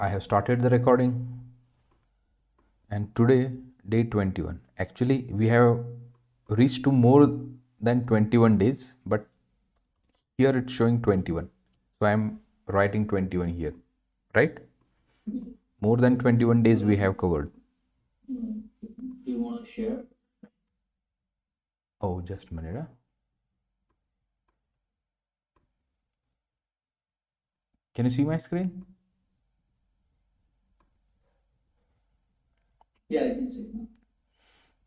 I have started the recording, and today, day 21. Actually, we have reached to more than 21 days, but here it's showing 21. So I'm writing 21 here, right? More than 21 days we have covered. Do you want to share? Oh, just a minute. Huh? Can you see my screen? Yeah, I can see.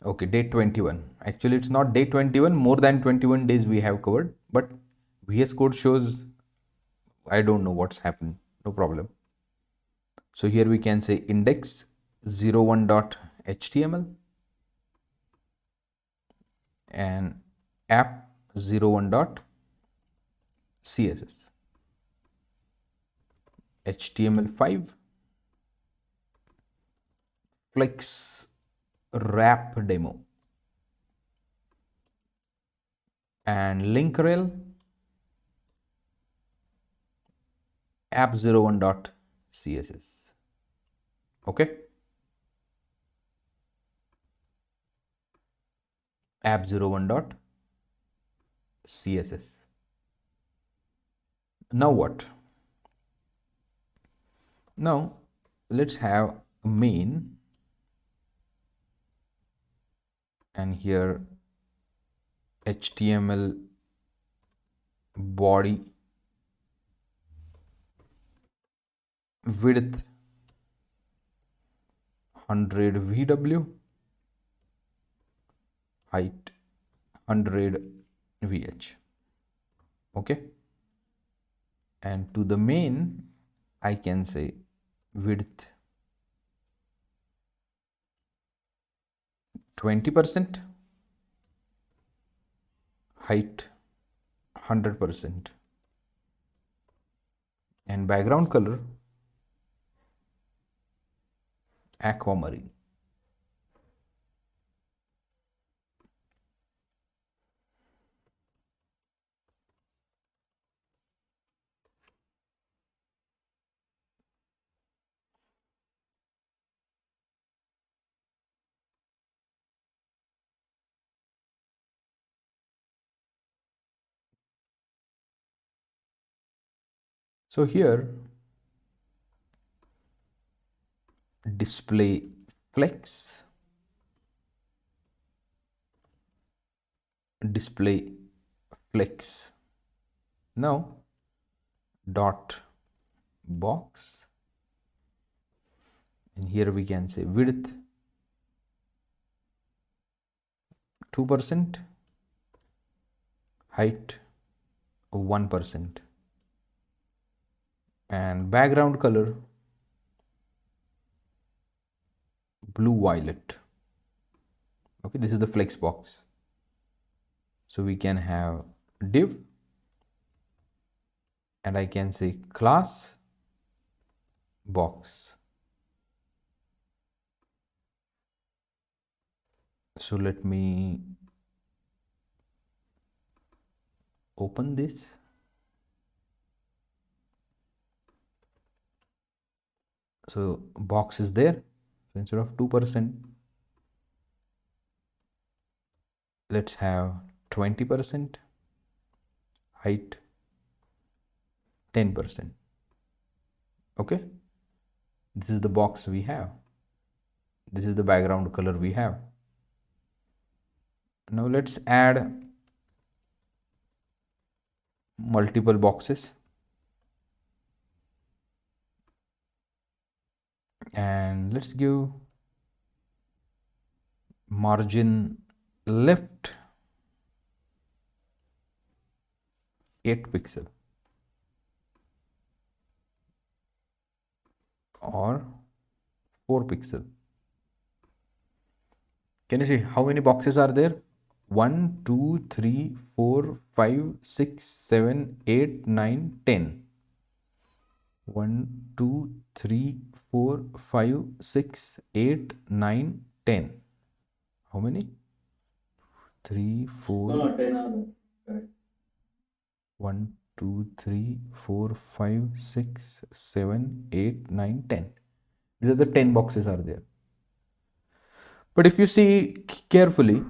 Okay, day 21. Actually, it's not day 21, more than 21 days we have covered, but VS Code shows I don't know what's happened. No problem. So here we can say index01.html and app01.css, HTML5, flex wrap demo, and link rel app01.css. Okay, app01.css. Now what? Now let's have a main, and here HTML body width 100 VW, height 100 VH. Okay, and to the main I can say width 20%, height 100%, and background color aquamarine. So here display flex, display flex. Now dot box, and here we can say width 2%, height 1%, and background color blue violet. Okay, this is the flex box. So we can have div, and I can say class box. So let me open this. So box is there. So instead of 2%, let's have 20%, height 10%. Okay, this is the box we have. This is the background color we have. Now let's add multiple boxes, and let's give margin left 8 pixel or 4 pixel. Can you see how many boxes are there? 1, 2, 3, 4, 5, 6, 7, 8, 9, 10. 1, 2, 3, 4, 5, 6, 8, 9, 10. How many? 3, 4. No, 10 are there. Correct. 1, 2, 3, 4, 5, 6, 7, 8, 9, 10. These are the 10 boxes are there. But if you see carefully,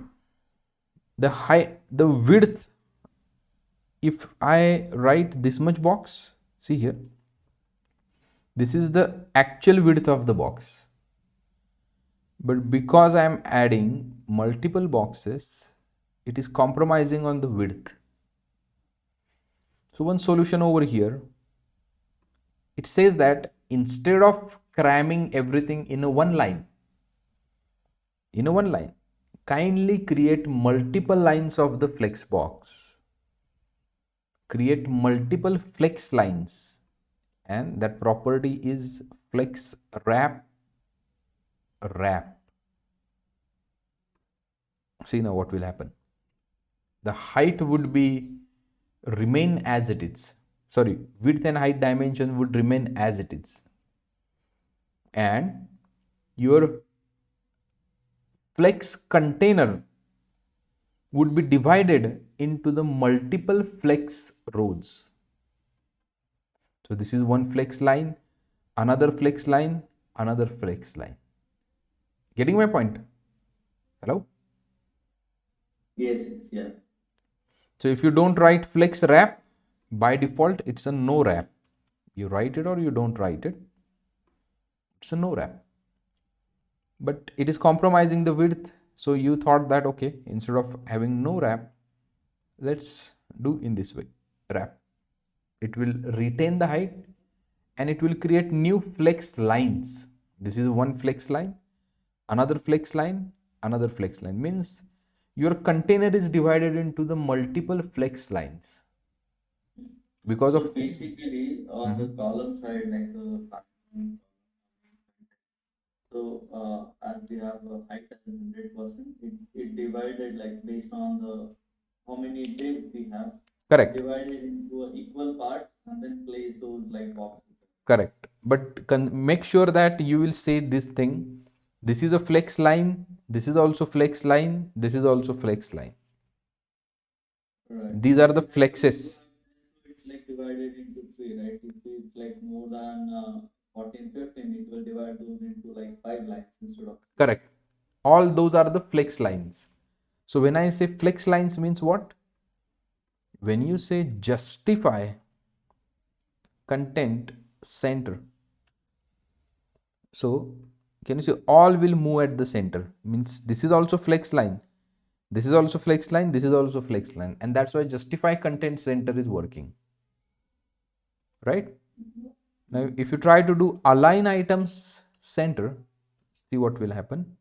the width, if I write this much box, see here, this is the actual width of the box. But because I am adding multiple boxes, it is compromising on the width. So one solution over here, it says that instead of cramming everything in a one line, kindly create multiple lines of the flex box. Create multiple flex lines, and that property is flex wrap. See now what will happen. The height would be remain as it is. Sorry, width and height dimension would remain as it is. And your flex container would be divided into the multiple flex rows. So this is one flex line, another flex line, another flex line. Getting my point? Hello? Yes, yeah. So if you don't write flex wrap, by default it's a no wrap. You write it or you don't write it, it's a no wrap. But it is compromising the width, so you thought that okay, instead of having no wrap, let's do in this way, wrap. It will retain the height and it will create new flex lines. This is one flex line, another flex line, another flex line. Means your container is divided into the multiple flex lines because So of basically, on the column side, like so as we have a height as 100%, it divided like based on the how many days we have, correct, divided into a equal parts and then place those like boxes. correct. But make sure that you will say this thing. This is a flex line. This is also flex line. This is also flex line. Right. These are the flexes. It's like divided into three, right? If it's like more than 14, 15, it will divide those into like 5 lines instead of. Correct. All those are the flex lines. So when I say flex lines means what? When you say justify content center. So can you see all will move at the center? Means this is also flex line. This is also flex line. This is also flex line. And that's why justify content center is working. Right? Now if you try to do align items center, see what will happen.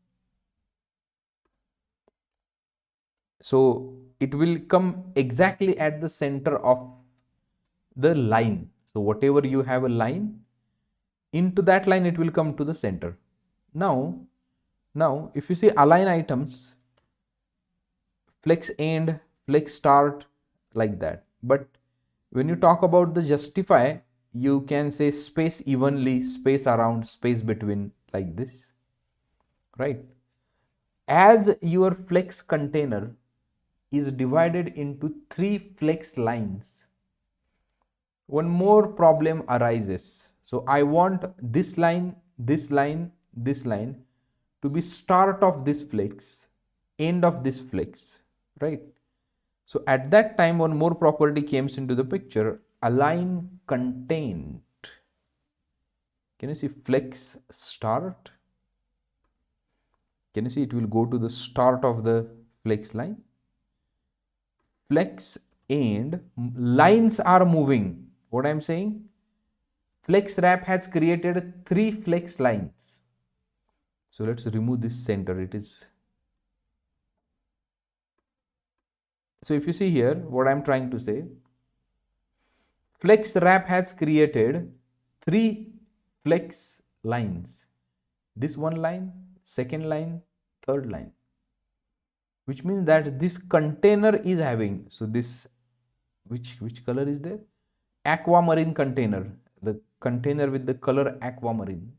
So it will come exactly at the center of the line. So whatever you have a line, into that line it will come to the center. Now if you see align items, flex end, flex start, like that. But when you talk about the justify, you can say space evenly, space around, space between, like this, right? As your flex container is divided into 3 flex lines, one more problem arises. So I want this line, this line, this line to be start of this flex, end of this flex, right? So at that time, one more property comes into the picture, align content. Can you see flex start? Can you see it will go to the start of the flex line? Flex end, lines are moving. What I'm saying? Flex wrap has created 3 flex lines. So let's remove this center. It is. So if you see here, what I'm trying to say, flex wrap has created 3 flex lines. This one line, second line, third line. Which means that this container is having, so this, which color is there? Aquamarine container. The container with the color aquamarine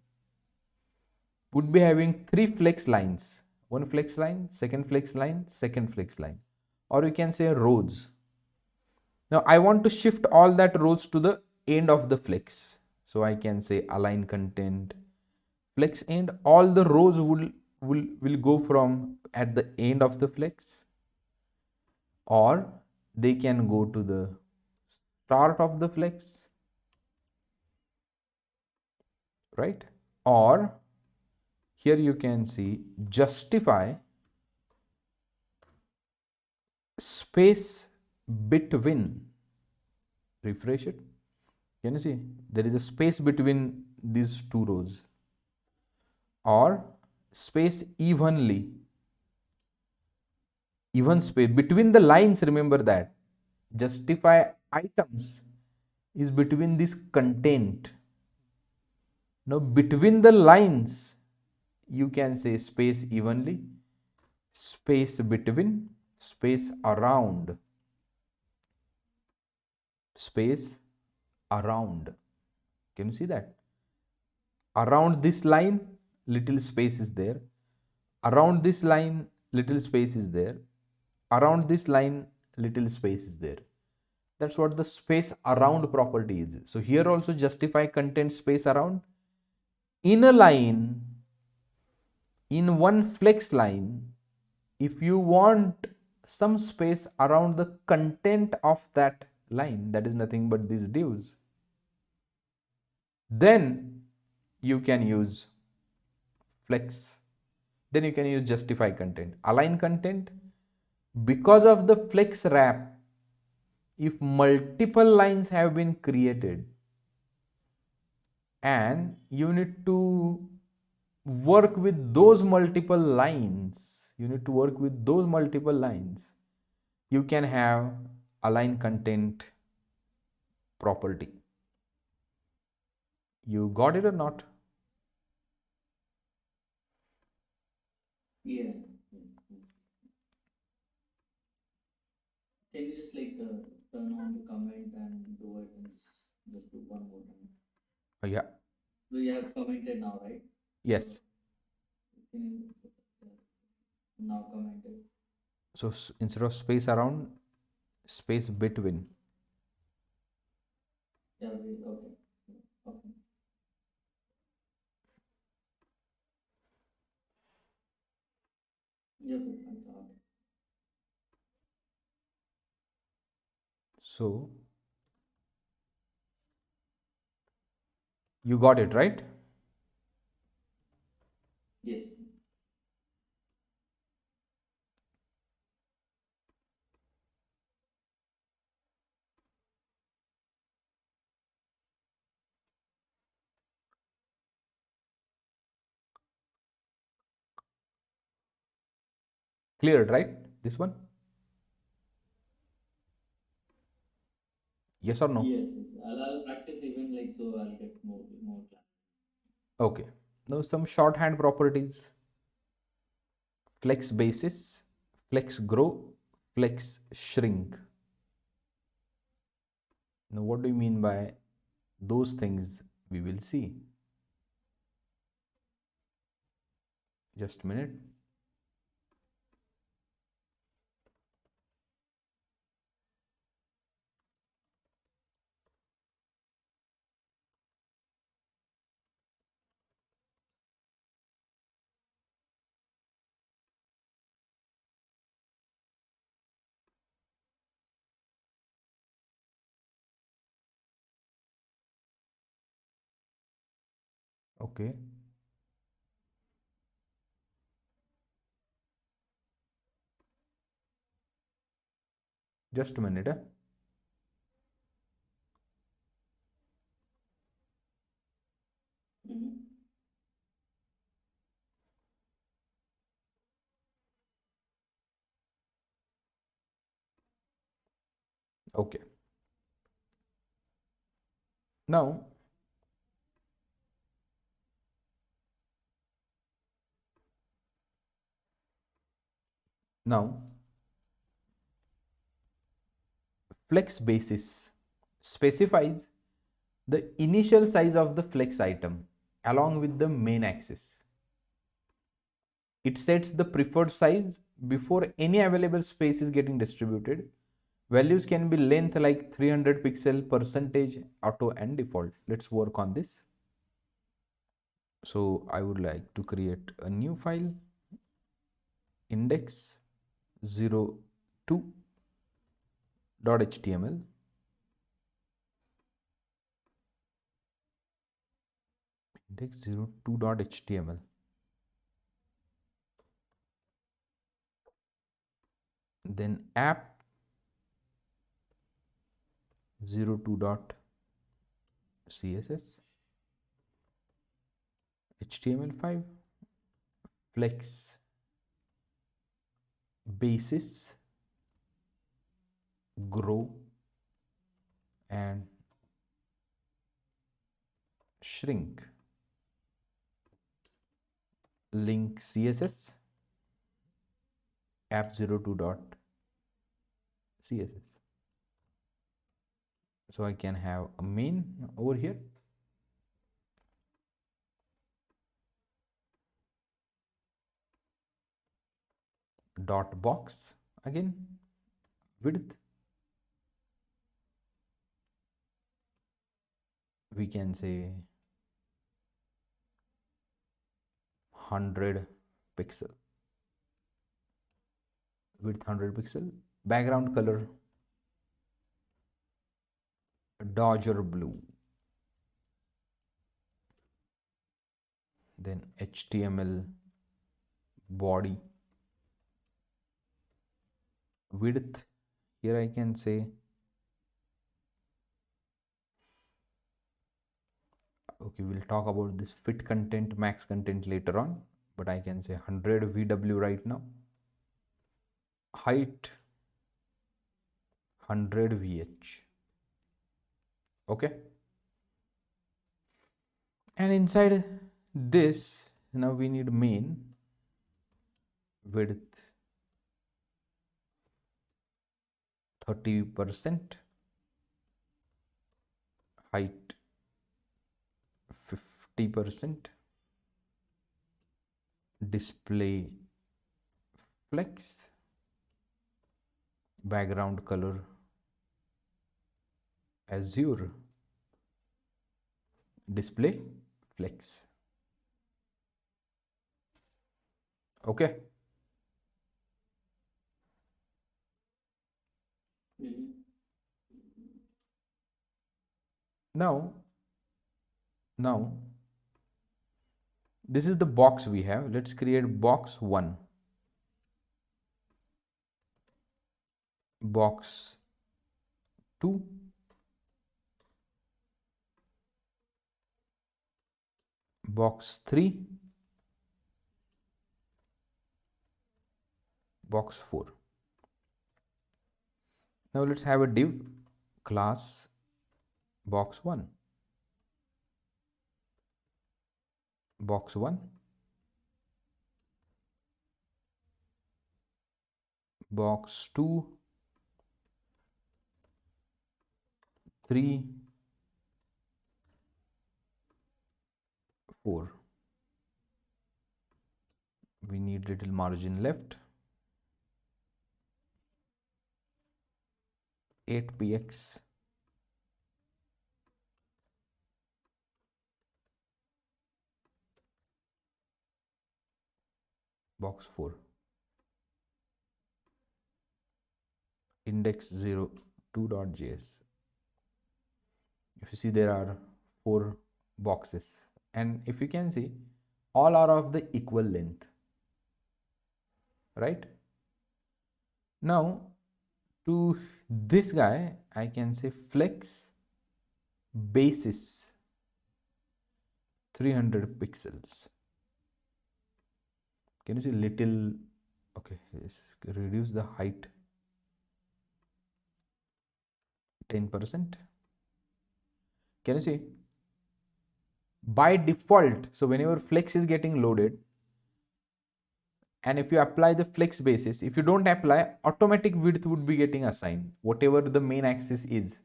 would be having 3 flex lines. One flex line, second flex line, second flex line. Or you can say rows. Now I want to shift all that rows to the end of the flex. So I can say align content flex end. All the rows will go from at the end of the flex, or they can go to the start of the flex, right? Or here you can see justify space between. Refresh it. Can you see there is a space between these two rows, or space evenly, even space between the lines. Remember that justify items is between this content. Now between the lines you can say space evenly, space between, space around, space around. Can you see that? Around this line little space is there, around this line little space is there, around this line little space is there. That's what the space around property is. So here also justify content space around. In a line, in one flex line, if you want some space around the content of that line, that is nothing but these divs, then you can use flex. Then you can use justify content. Align content, because of the flex wrap, if multiple lines have been created and you need to work with those multiple lines, you can have align content property. You got it or not? Yeah. Can you just turn on the comment and do it and just do one more time? Oh, yeah. So you have commented now, right? Yes. Can you now comment it? So instead of space around, space between. Yeah, okay. Okay. Yeah, okay, I got it. So you got it, right? Yes. Cleared, right? This one? Yes or no? Yes, yes. I'll practice even so I'll get more class. Okay. Now some shorthand properties. Flex basis, flex grow, flex shrink. Now what do you mean by those things? We will see. Just a minute. Okay. Just a minute. Mm-hmm. Okay. Now, now flex basis specifies the initial size of the flex item along with the main axis. It sets the preferred size before any available space is getting distributed, Values can be length like 300 pixel, percentage, auto and default. Let's work on this. So I would like to create a new file, index 02.html. Index 02.html. Then app 02.css, html5, flex basis, grow and shrink, link css, app02.css. So I can have a main over here, dot box, again width, we can say 100 pixel, width 100 pixel, background color Dodger blue, then HTML body width, here I can say, okay, we'll talk about this fit content, max content later on, but I can say 100 VW right now. Height 100 VH. Okay. And inside this, now we need main width 30%, height 50%, display flex, background color azure, display flex. Okay. Mhm. Now this is the box we have. Let's create box 1, box 2, box 3, box 4. Now let's have a div class box 1, box 1, box 2, 3, 4. We need little margin left. 8px, box 4, index 02.js. If you see, there are 4 boxes, and if you can see, all are of the equal length, right? Now to this guy I can say flex basis 300 pixels. Can you see little? Okay, let's reduce the height 10%. Can you see? By default, so whenever flex is getting loaded, and if you apply the flex basis, if you don't apply, automatic width would be getting assigned. Whatever the main axis is,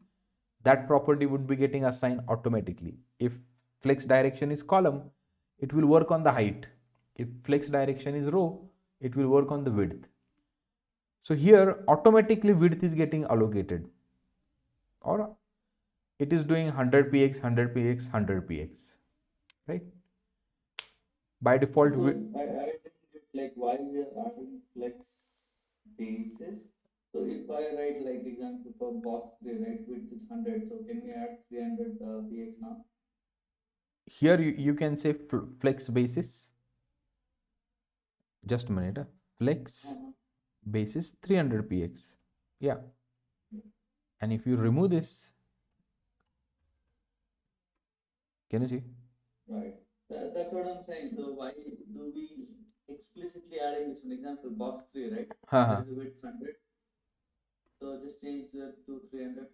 that property would be getting assigned automatically. If flex direction is column, it will work on the height. If flex direction is row, it will work on the width. So here automatically width is getting allocated, or it is doing 100 px, 100 px, 100 px, right? By default, So I didn't get like why we are adding flex basis. So if I write like example for box 3, right, width is 100. So can we add 300 px now? here you can say flex basis. Just a minute. Flex Uh-huh. basis 300 px. Yeah. And if you remove this, can you see? Right. That's what I'm saying. So why do we explicitly adding this? An example, box 3, right? There Haha. is a width 100. So just change that to 300.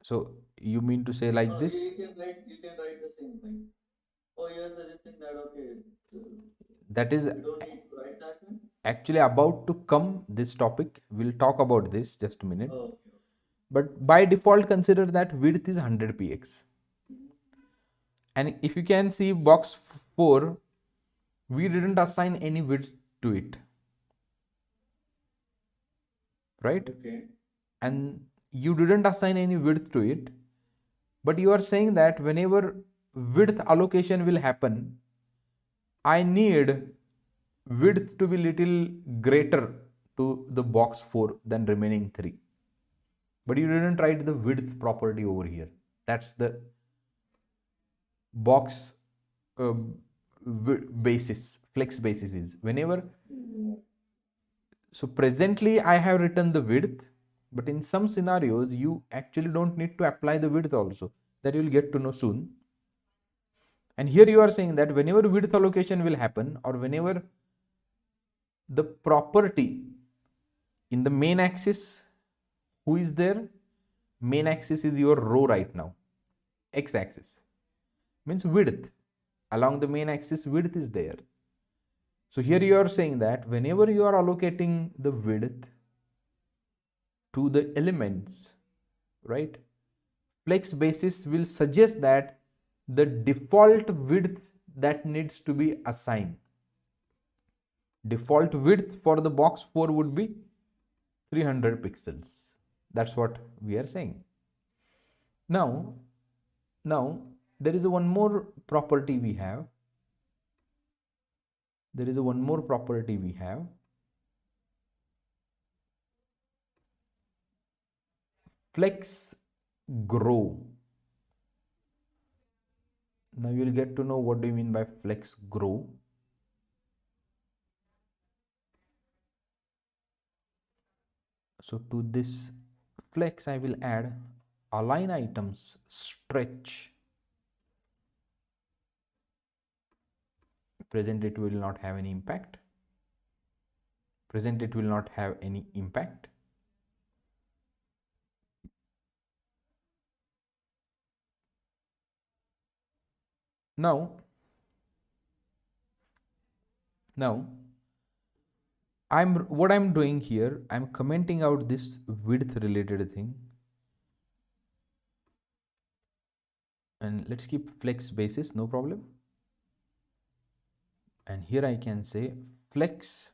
So you mean to say No, like no, this? you can write the same thing. Oh, you're suggesting that okay, That is we don't need to write that one. actually about to come this topic. We'll talk about this just a minute. Oh, okay. But by default, consider that width is 100 px. Mhm. And if you can see box 4, we didn't assign any width to it, right? Okay. And you didn't assign any width to it, but you are saying that whenever width allocation will happen, I need width to be little greater to the box 4 than remaining 3. But you didn't write the width property over here. That's the box uh, basis, flex basis is. Whenever, so presently I have written the width, but in some scenarios you actually don't need to apply the width also. That you'll get to know soon. And here you are saying that whenever width allocation will happen, or whenever the property in the main axis, who is there? Main axis is your row right now. X axis means width. Along the main axis, width is there. So here you are saying that whenever you are allocating the width to the elements, right? Flex basis will suggest that the default width that needs to be assigned. Default width for the box 4 would be 300 pixels. That's what we are saying. Now there is one more property we have. There is one more property we have. Flex grow. Now you'll get to know what do you mean by flex grow. So to this flex, I will add align items stretch. Present it will not have any impact. Present it will not have any impact. Now what I'm doing here, I'm commenting out this width related thing. And let's keep flex basis, no problem. And here I can say flex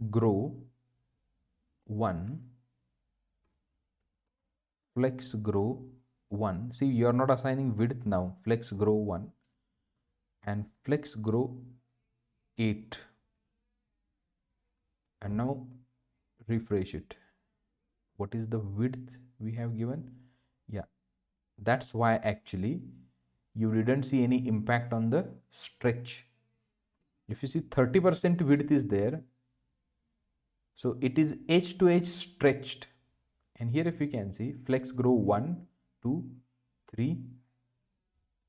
grow 1, flex grow 1. See, you are not assigning width now. Flex grow 1 and flex grow 8. And now refresh it. What is the width we have given? Yeah, that's why actually you didn't see any impact on the stretch. If you see 30% width is there, so it is edge to edge stretched. And here if you can see flex grow 1, 2, 3.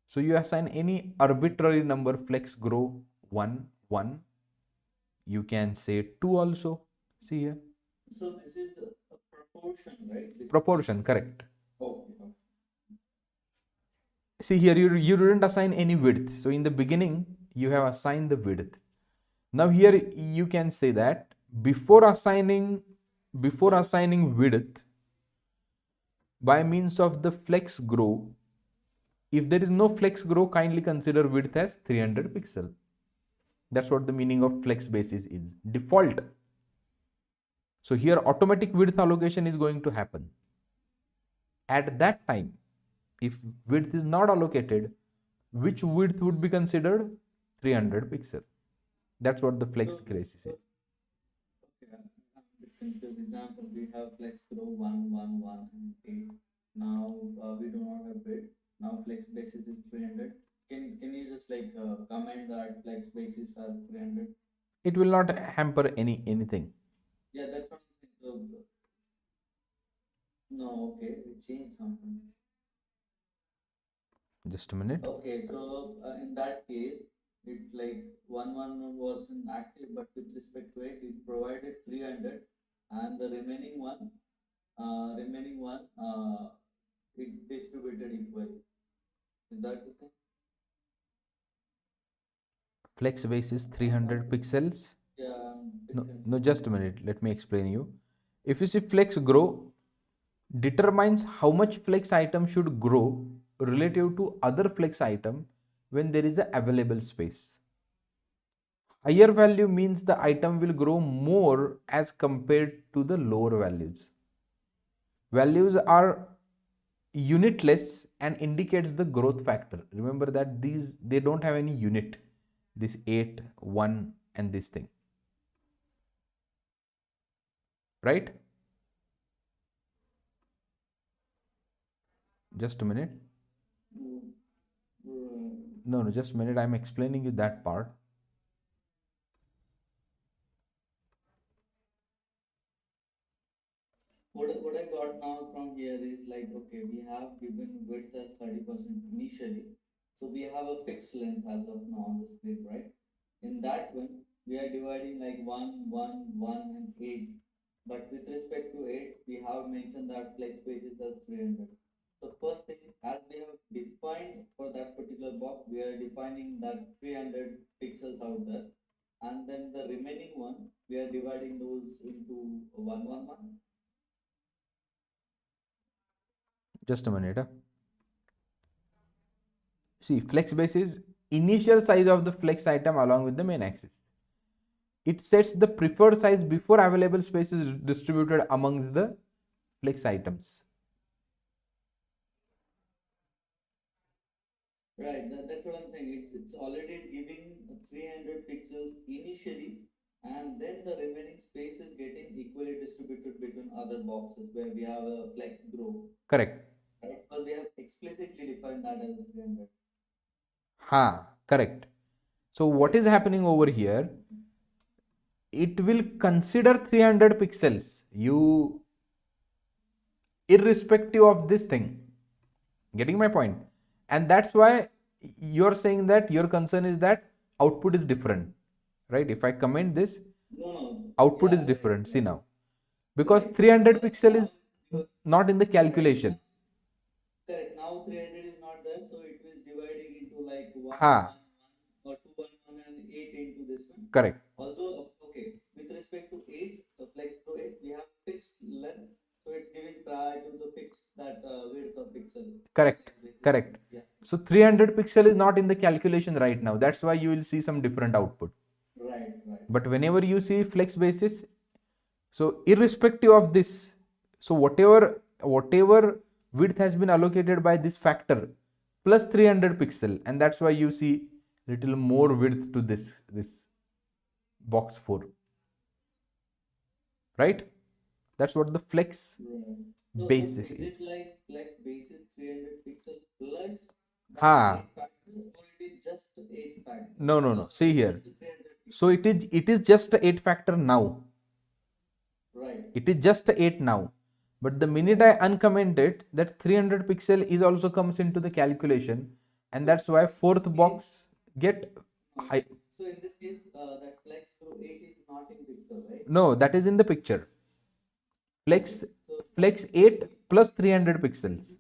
So you assign any arbitrary number flex grow 1, 1. You can say 2 also. See here. So this is a proportion, right? This Proportion, correct. okay, okay. See here, you didn't assign any width. So in the beginning, you have assigned the width. Now here you can say that before assigning width by means of the flex grow, if there is no flex grow, kindly consider width as 300 pixel. That's what the meaning of flex basis is. Default So here automatic width allocation is going to happen. At that time, if width is not allocated, which width would be considered? 300 pixel. That's what the flex So, crisis is. okay, I'm a bit confused. Example, we have flex grow 1, 1, 1, and 8. Now we do not have bid. Now flex basis is 300. Can you just like comment that flex basis are 300? It will not hamper anything. Yeah, that's what I'm saying. So, no, okay, we change something. Just a minute. Okay, so in that case, it like 1 1 wasn't active, but with respect to it, it provided 300, and the remaining one, it distributed equally. Is that the thing? Flex basis I'm 300 pixels. yeah, I'm a bit No, confused. just a minute. Let me explain you. If you see flex grow determines how much flex item should grow relative to other flex item when there is a available space. Higher value means the item will grow more as compared to the lower values. Values are unitless and indicates the growth factor. Remember that these they don't have any unit. This 8, 1 and this thing. Right? Just a minute. Mm, mm. No, just a minute. I'm explaining you that part. What I got now from here is like, okay, we have given width as 30% initially. So we have a fixed length as of now on the screen, right? In that one, we are dividing like 1, 1, 1, and 8. But with respect to 8, we have mentioned that flex pages as 300. So first thing, as we have defined for that particular box, we are defining that 300 pixels out there. And then the remaining one, we are dividing those into 1, 1, 1. Just a minute. See, flex base is initial size of the flex item along with the main axis. It sets the preferred size before available space is distributed amongst the flex items. Right, that's what I'm saying. It's already giving 300 pixels initially, and then the remaining space is getting equally distributed between other boxes where we have a flex grow, Correct. right? Because we have explicitly defined that as 300. Correct. So what Right. is happening over here? It will consider 300 pixels. You irrespective of this thing. Getting my point? And that's why you're saying that your concern is that output is different. Right? If I comment this, No, no, output yeah, is right, different. See right, now. Because right. 300 Because pixel now is it's not in the correct. calculation. Correct. Now 300 is not there, so it is dividing into like Ha, 1, 1, 1 or 2, 1, 1 and 8 into this one. correct. Although, okay, with respect to 8, flex to 8, we have fixed length, so it's giving prior to the fixed that width of pixel on Correct. flex basis. Correct. Yeah, So 300 pixel is not in the calculation right now. That's why you will see some different output. right, right. But whenever you see flex basis, so irrespective of this, so whatever width has been allocated by this factor plus 300 pixel, and that's why you see little more width to this box 4, right? That's what the flex Right. So basis is is. it like flex basis 300 pixel plus that Ha, 8 factor, or it is just 8 factor? no. Just See here. just 300 So pixel. it is just a 8 factor now. Right, It is just a 8 now. But the minute right. I uncomment it, that 300 pixel is also comes into the calculation, and So that's why in this fourth case, box get no. high. So in this case, that flex to 8 is not in picture, right? No, that is in the picture. Okay. Flex So flex 8 plus 300 pixels.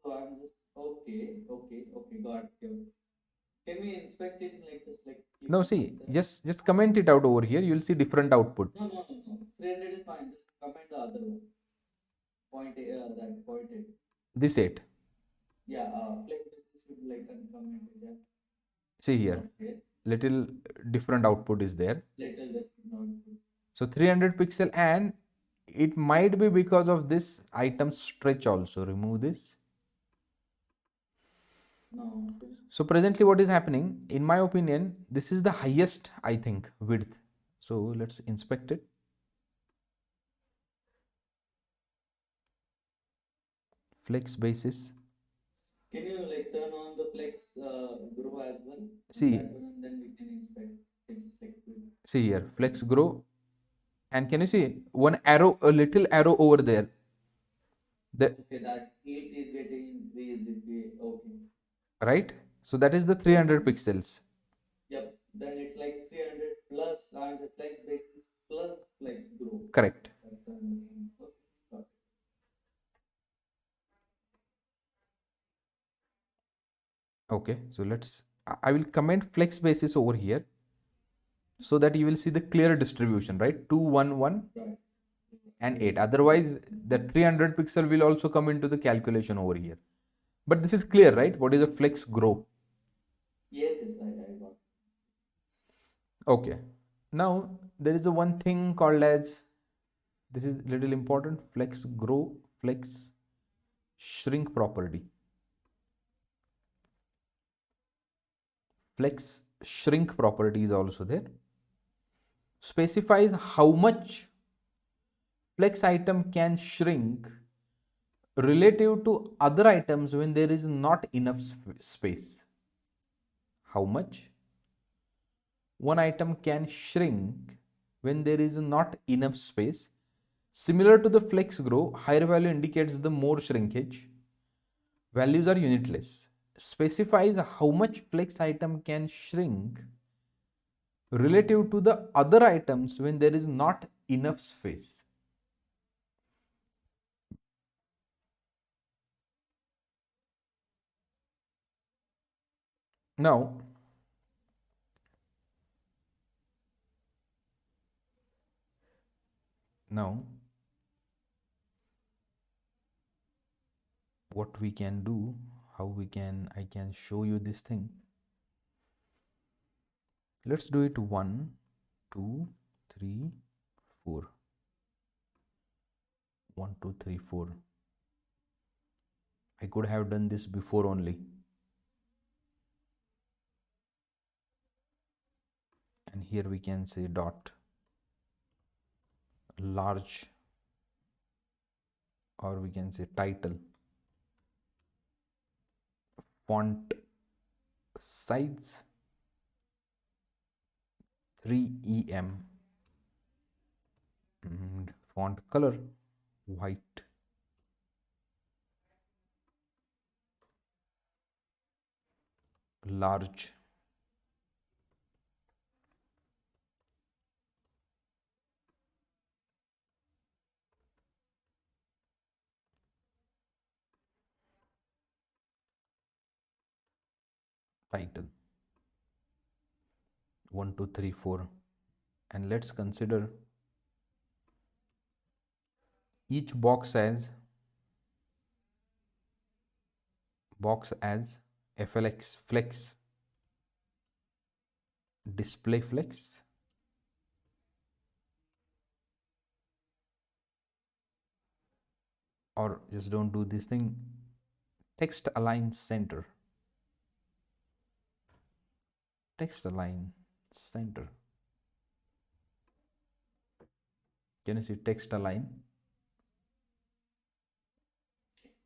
so I'm just okay, got it. Can we inspect it like just like No, clicking see, like that? just comment it out over here. You'll see different output. No. 300 is fine. Just comment the other one. That point eight. This 8. Yeah, flex basis should like uncommented. Yeah. See here. Okay. Little different output is there. Little different output. So 300 pixel, and it might be because of this item stretch also. Remove this. No, okay. So presently what is happening, in my opinion, this is the highest, I think, width. So let's inspect it. Flex basis. Can you like turn on the flex grow as well in See, that one, and then we can inspect. Can just like see here, flex grow. And can you see one arrow, a little arrow over there? The okay, that 8 is getting increased if we okay. right. So that is the Yes. 300 pixels. Yep. Then it's like 300 plus and the flex basis plus flex grow. Correct. That's the understanding. Okay. Got it. Okay. So I will comment flex basis over here so that you will see the clear distribution, right? 2, 1, 1, Right. and 8. Otherwise, the 300 pixel will also come into the calculation over here. But this is clear, right? What is a flex grow? Yes, yes, I got it. Okay. Now, there is a one thing called as, this is little important, flex grow, flex shrink property. Flex shrink property is also there. Specifies how much flex item can shrink relative to other items when there is not enough space. How much one item can shrink when there is not enough space. Similar to the flex grow, higher value indicates the more shrinkage. Values are unitless. Specifies how much flex item can shrink relative to the other items when there is not enough space. Now, now what we can do, how we can, I can show you this thing. Let's do it 1, 2, 3, 4. 1, 2, 3, 4. I could have done this before only. And here we can say dot large, or we can say title, font size 3em, and font color white, large, title 1, 2, 3, 4. And let's consider each box as FLX flex, display flex, or just don't do this thing, text align center, text align center. Can you see text align?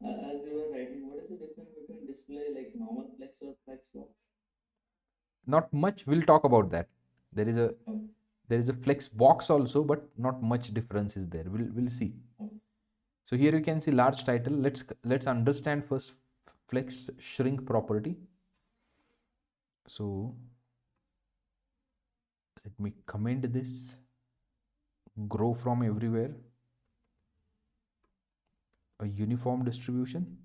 As you were writing, what is the difference between display like normal flex or flex box? Not much. We'll talk about that. There is a Oh, there is a flex box also, but not much difference is there. We'll see. oh. So here you can see large title. Let's understand first flex shrink property. So let me comment this, grow from everywhere, a uniform distribution,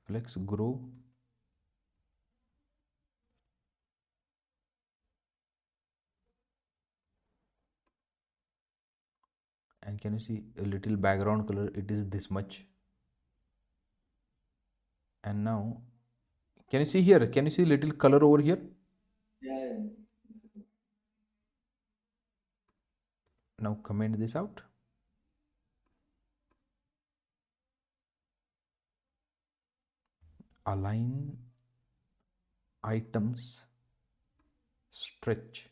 flex grow, and can you see a little background color? It is this much. And now, can you see here? Can you see little color over here? Yeah, yeah. Now comment this out. Align items stretch.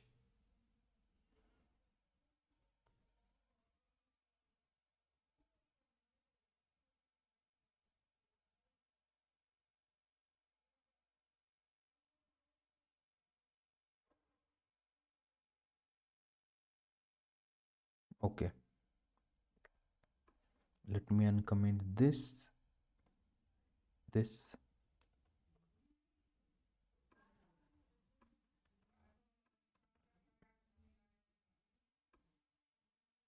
Okay, let me uncomment this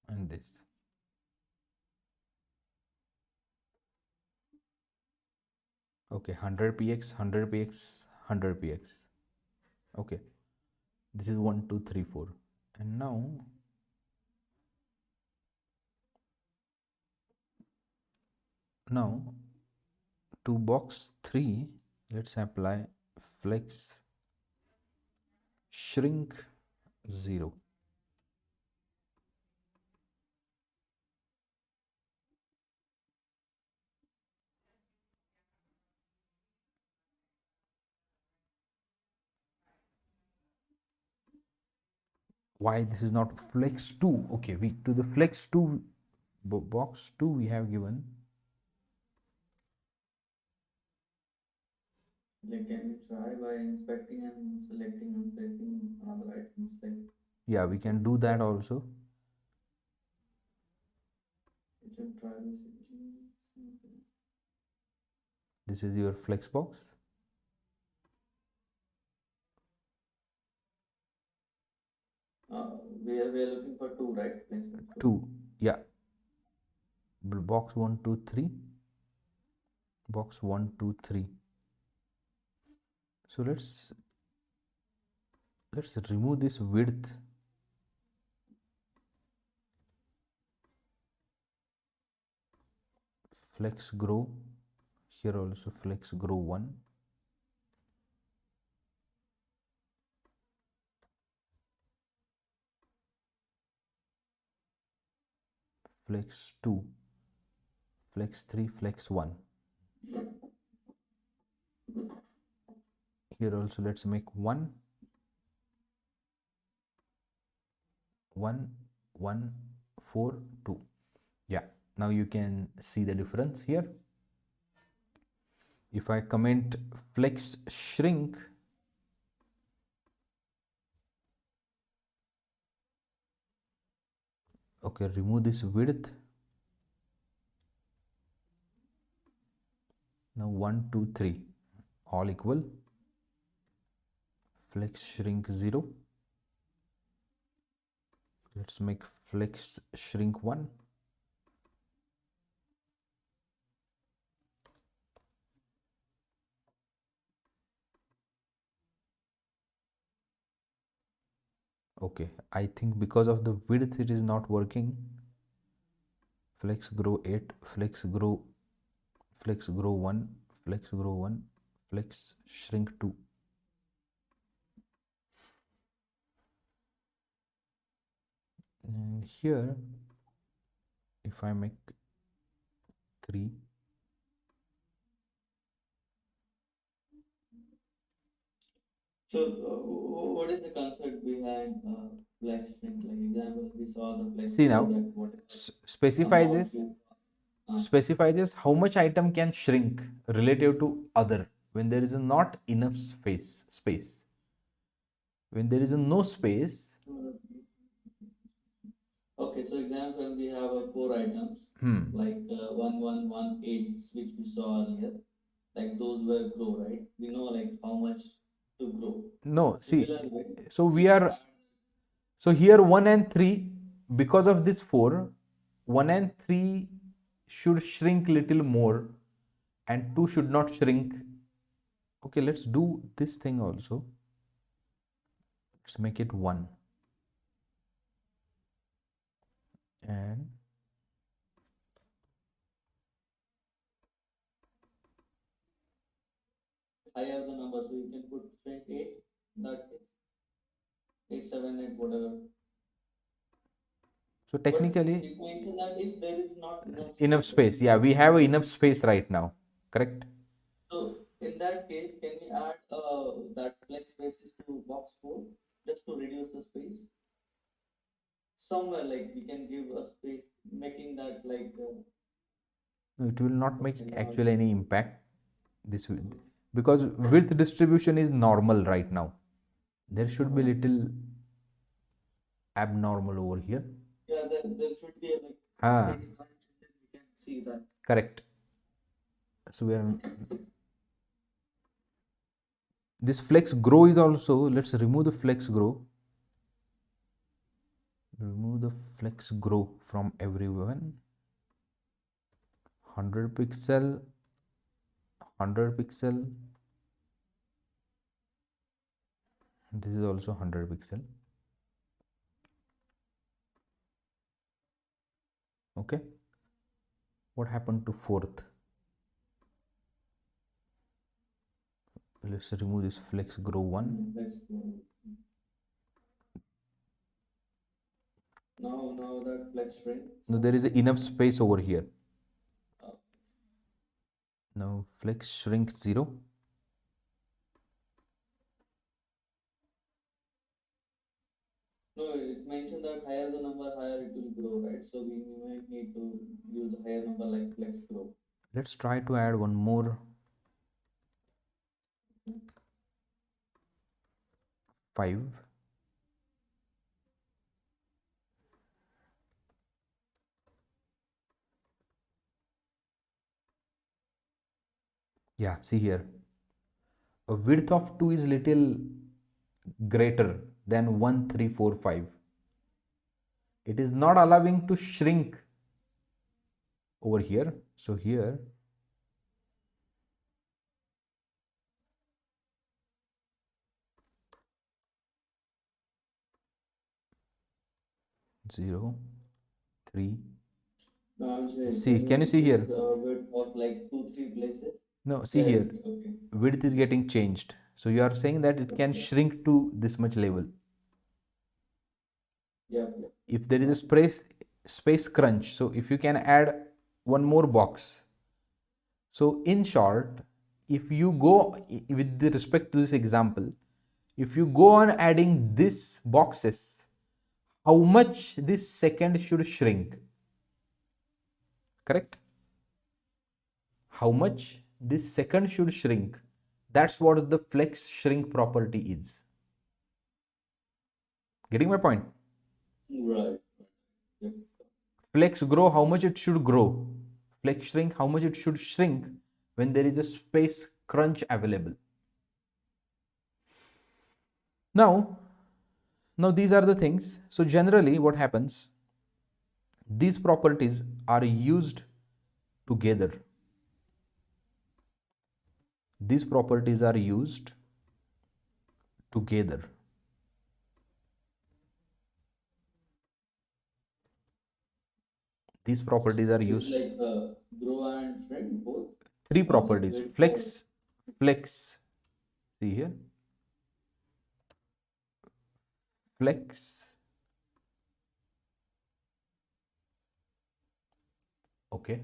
and this. Okay, 100 px, 100 px, 100 px. Okay, this is 1 2 3 4. And now to box 3, let's apply flex shrink 0. Why this is not flex 2? Okay, we to the flex 2 box 2 we have given. Like, can we try by inspecting and selecting other items? Like, Yeah, we can do that also. it should try this. This is your flex box. We are looking for two, right? Placement two. 2, yeah, box 1 2 3, box 1 2 3. So let's remove this width. Flex grow, here also flex grow 1, flex 2, flex 3, flex 1. Here also let's make 1 1 1 4 2. Yeah, now you can see the difference here. If I comment flex shrink, okay, remove this width. Now 1 2 3 all equal. Flex shrink 0. Let's make flex shrink 1. Okay, I think because of the width it is not working. Flex grow 8, flex grow 1, flex grow 1, flex shrink 2. And here if I make 3, So, what is the concept behind flex shrink? Like, example, we saw the flex see grow now that whatever specifies amount this, to. Uh, how much item can shrink relative to other when there is not enough space. When there is no space, Okay, so example, we have four items like 1118, which we saw earlier. Like those were grow, right? We know like how much to grow. no, see, Similar way, so we if we are, add, so here 1 and 3, because of this 4, 1 and 3 should shrink little more and 2 should not shrink. Okay, let's do this thing also. Let's make it 1 and higher the number, so you can put shrink 8 in that case, 8, 7, 8, whatever. So But technically, it mentions that if there is not enough enough space, right? space. Yeah, we have enough space right now. Correct. So in that case, can we add that flex spaces to box 4 just to reduce the space? Somewhere like we can give a space, making that like No, it will not make okay now actually any impact. This will, because width distribution is normal right now. There should be uh, little abnormal over here. yeah, there should be a like Ah, space crunch, and then we can see that. correct. So we are this flex grow is also, let's remove the flex grow. Remove the flex grow from everyone. 100 pixel, 100 pixel. This is also 100 pixel. Okay. What happened to fourth? Let's remove this flex grow one. Let's go. Now that flex shrink. Now So there is enough space over here. uh, Now flex shrink 0. no, it mentioned that higher the number, higher it will grow, right? So we might need to use a higher number like flex grow. Let's try to add one more 5. Yeah, see here. A width of 2 is little greater than 1345. It is not allowing to shrink over here. So here 0, 3. No, I'm saying, See, can you see give here? a width of like 2, 3 places. No, see Yeah, here. okay. Width is getting changed. So you are saying that it can Okay. shrink to this much level. Yeah, yeah. If there is a space crunch, so if you can add one more box. So in short, if you go with the respect to this example, if you go on adding this boxes, how much this second should shrink? Correct? How much this second should shrink? That's what the flex shrink property is. Getting my point? Right. Yep. Flex grow, how much it should grow. Flex shrink, how much it should shrink when there is a space crunch available. Now, these are the things. So generally what happens, these properties are used together. These properties are used together. These properties are It's used. like grow and shrink both, Three or like properties. width or Flex. See here. Flex. Okay.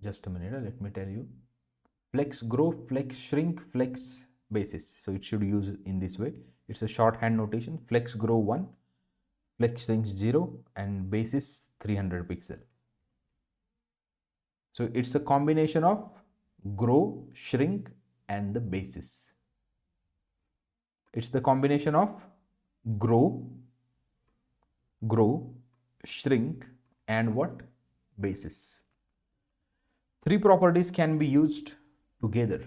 Just a minute. Let me tell you. Flex grow, flex shrink, flex basis. So it should use in this way. It's a shorthand notation. Flex grow 1, flex shrink 0, and basis 300 pixel. So it's a combination of grow, shrink, and the basis. It's the combination of grow, shrink, and what? Basis. Three properties can be used together.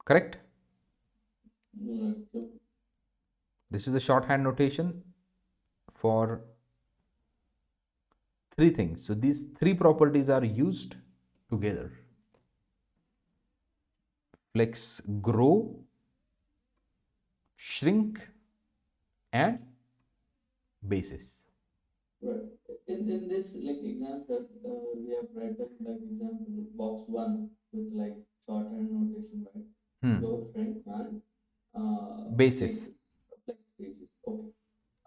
Correct? right. This is the shorthand notation for three things. So these three properties are used together. Flex grow, shrink, and basis. Right. in this like example, we have written like example box one with like shorthand notation, right? Flow, shrink, and Basis. faces, like faces. Okay,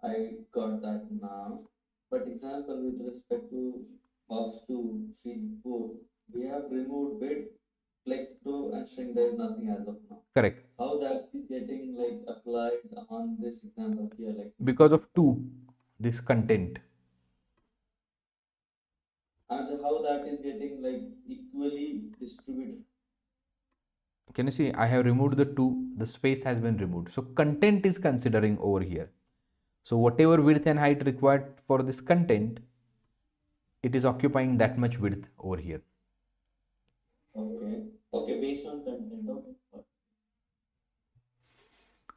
I got that now. But example with respect to box two, three, four, we have removed width, flex, grow, and shrink. There is nothing as of now. Correct. How that is getting like applied on this example here, like Because of two, this content. and so how that is getting like equally distributed. Can you see? I have removed the two, the space has been removed. So content is considering over here. So whatever width and height required for this content, it is occupying that much width over here. Okay. Okay, based on content. Okay.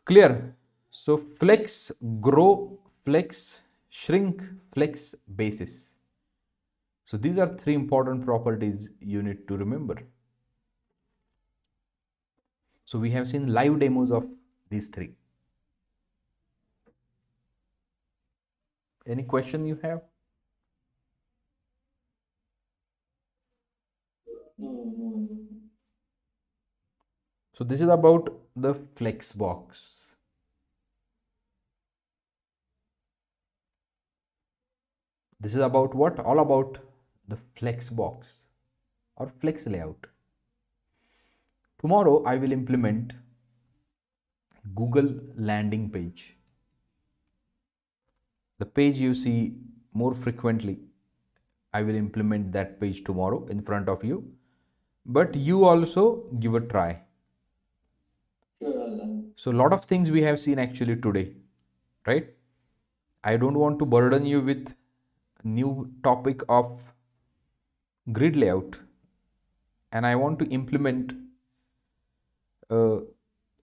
Clear? So flex, grow, flex, shrink, flex, basis. So these are three important properties you need to remember. So we have seen live demos of these three. Any question you have? No, no, no. So this is about the flex box. This is about what? All about the flex box or flex layout. Tomorrow I will implement Google landing page. The page you see more frequently, I will implement that page tomorrow in front of you. But you also give a try. Sure, I'll. So a lot of things we have seen actually today, right? I don't want to burden you with new topic of grid layout, and I want to implement uh,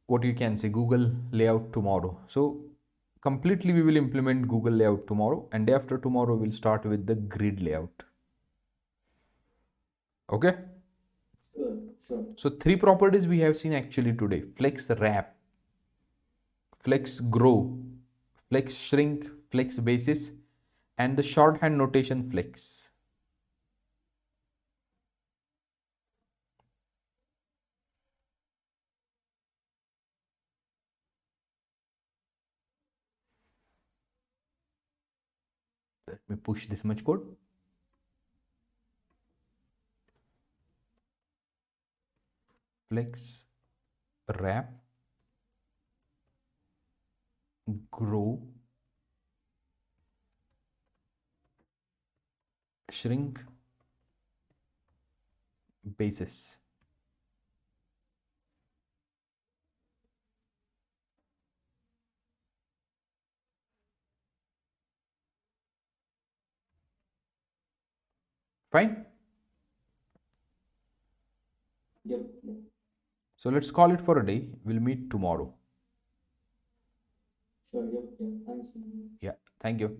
what you can say Google layout tomorrow. So completely we will implement Google layout tomorrow, and day after tomorrow we'll start with the grid layout. Okay? Sure, sure. So three properties we have seen actually today: flex wrap, flex grow, flex shrink, flex basis, and the shorthand notation flex. Let me push this much code. Flex wrap, grow, shrink, basis. Fine. Yep, yep. So let's call it for a day. We'll meet tomorrow. Sure, yep, yep. Thanks. Yeah. Thank you.